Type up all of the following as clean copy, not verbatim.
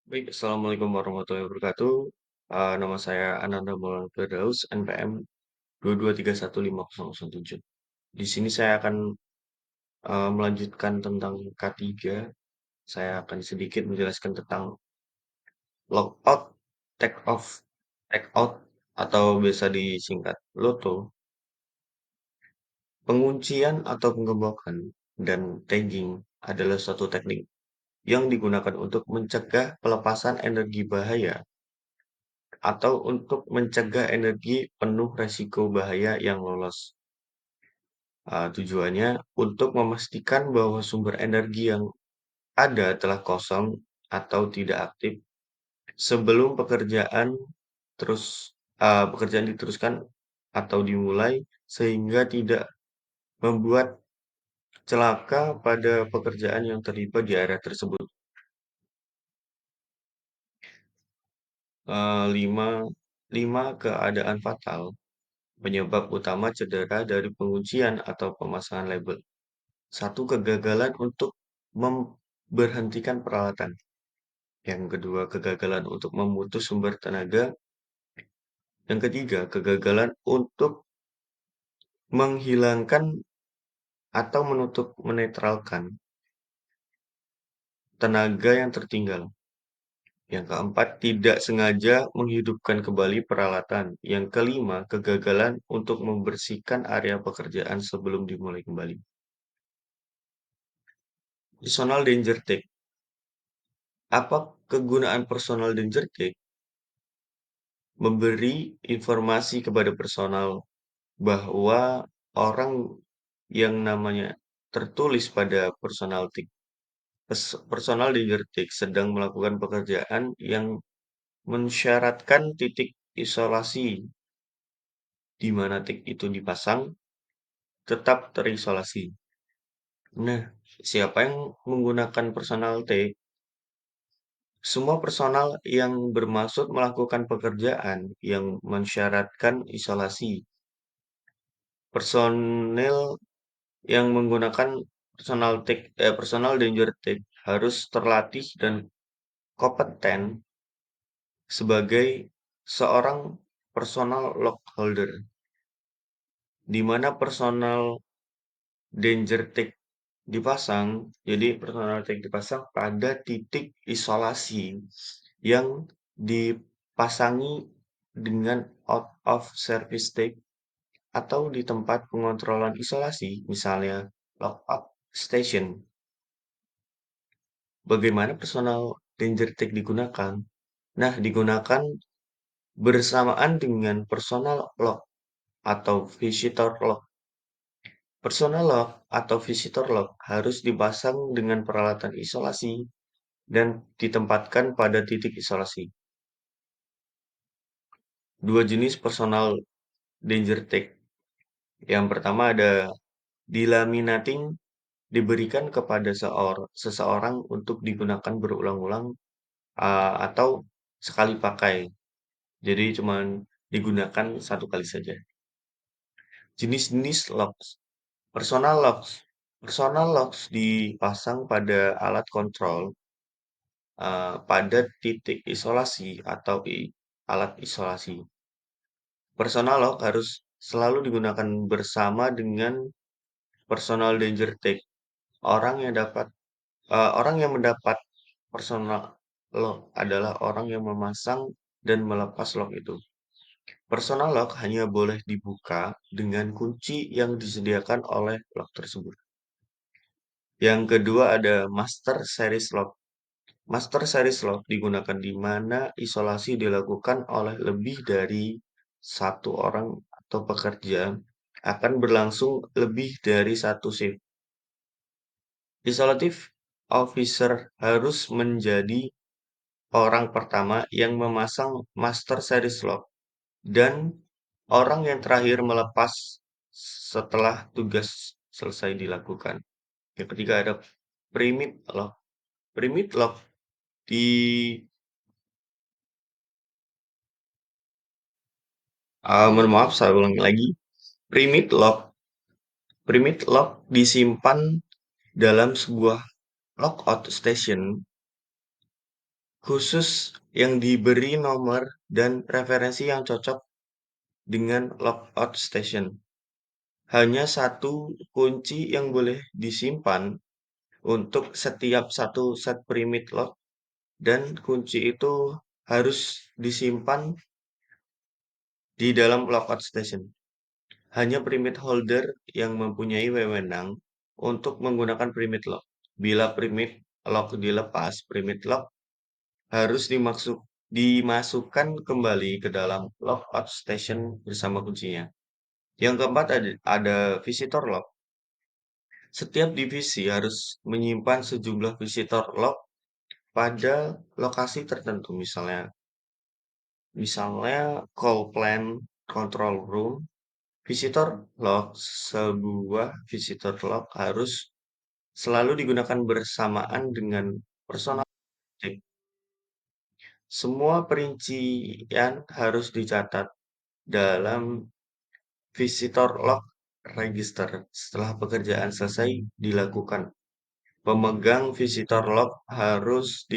Baik, assalamualaikum warahmatullahi wabarakatuh. Nama saya Ananda Maulana Firdaus, NPM 2231507. Di sini saya akan melanjutkan tentang K3. Saya akan sedikit menjelaskan tentang logout, take off, take out, atau biasa disingkat LOTO, penguncian atau penggembokan, dan tagging adalah suatu teknik yang digunakan untuk mencegah pelepasan energi bahaya atau untuk mencegah energi penuh resiko bahaya yang lolos. Tujuannya untuk memastikan bahwa sumber energi yang ada telah kosong atau tidak aktif sebelum pekerjaan diteruskan atau dimulai sehingga tidak membuat celaka pada pekerjaan yang terlibat di area tersebut. 5, 5 keadaan fatal penyebab utama cedera dari penguncian atau pemasangan label. Satu, kegagalan untuk memberhentikan peralatan. Yang kedua, kegagalan untuk memutus sumber tenaga. Yang ketiga, kegagalan untuk menghilangkan atau menetralkan tenaga yang tertinggal. Yang keempat, tidak sengaja menghidupkan kembali peralatan. Yang kelima, kegagalan untuk membersihkan area pekerjaan sebelum dimulai kembali. Personal danger take. Apa kegunaan personal danger take? Memberi informasi kepada personal bahwa orang yang namanya tertulis pada personal danger tick sedang melakukan pekerjaan yang mensyaratkan titik isolasi di mana tik itu dipasang tetap terisolasi. Nah, siapa yang menggunakan personal tick? Semua personal yang bermaksud melakukan pekerjaan yang mensyaratkan isolasi. Personel yang menggunakan personal danger tag harus terlatih dan kompeten sebagai seorang personal log holder, di mana personal danger tag dipasang. Jadi personal tag dipasang pada titik isolasi yang dipasangi dengan out of service tag atau di tempat pengontrolan isolasi, misalnya logout station. Bagaimana personal danger tag digunakan? Nah, digunakan bersamaan dengan personal log atau visitor log. Personal log atau visitor log harus dipasang dengan peralatan isolasi dan ditempatkan pada titik isolasi. Dua jenis personal danger tag. Yang pertama ada delaminating, diberikan kepada seseorang untuk digunakan berulang-ulang atau sekali pakai. Jadi cuma digunakan satu kali saja. Jenis-jenis locks. Personal locks. Personal locks dipasang pada alat kontrol pada titik isolasi atau alat isolasi. Personal lock harus selalu digunakan bersama dengan personal danger tag. Orang yang mendapat personal lock adalah orang yang memasang dan melepas lock itu. Personal lock hanya boleh dibuka dengan kunci yang disediakan oleh lock tersebut. Yang kedua ada master series lock. Master series lock digunakan di mana isolasi dilakukan oleh lebih dari satu orang atau pekerja akan berlangsung lebih dari satu shift. Isolatif officer harus menjadi orang pertama yang memasang master series lock dan orang yang terakhir melepas setelah tugas selesai dilakukan. Yang ketiga ada primit lock. Primit lock di mohon maaf saya ulangi lagi. Primit lock. Primit lock disimpan dalam sebuah lockout station khusus yang diberi nomor dan referensi yang cocok dengan logout station. Hanya satu kunci yang boleh disimpan untuk setiap satu set primit lock dan kunci itu harus disimpan di dalam logout station. Hanya primit holder yang mempunyai wewenang untuk menggunakan primit lock. Bila primit lock dilepas, primit lock harus dimasukkan kembali ke dalam logout station bersama kuncinya. Yang keempat ada visitor lock. Setiap divisi harus menyimpan sejumlah visitor lock pada lokasi tertentu, misalnya call plan control room. Visitor log, sebuah visitor log harus selalu digunakan bersamaan dengan personal tip. Semua perincian harus dicatat dalam visitor log register setelah pekerjaan selesai dilakukan. Pemegang visitor log harus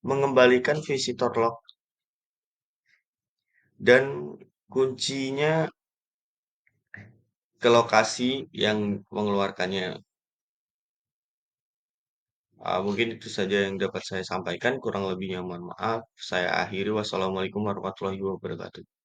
mengembalikan visitor log dan kuncinya ke lokasi yang mengeluarkannya. Mungkin itu saja yang dapat saya sampaikan, kurang lebihnya mohon maaf. Saya akhiri, wassalamualaikum warahmatullahi wabarakatuh.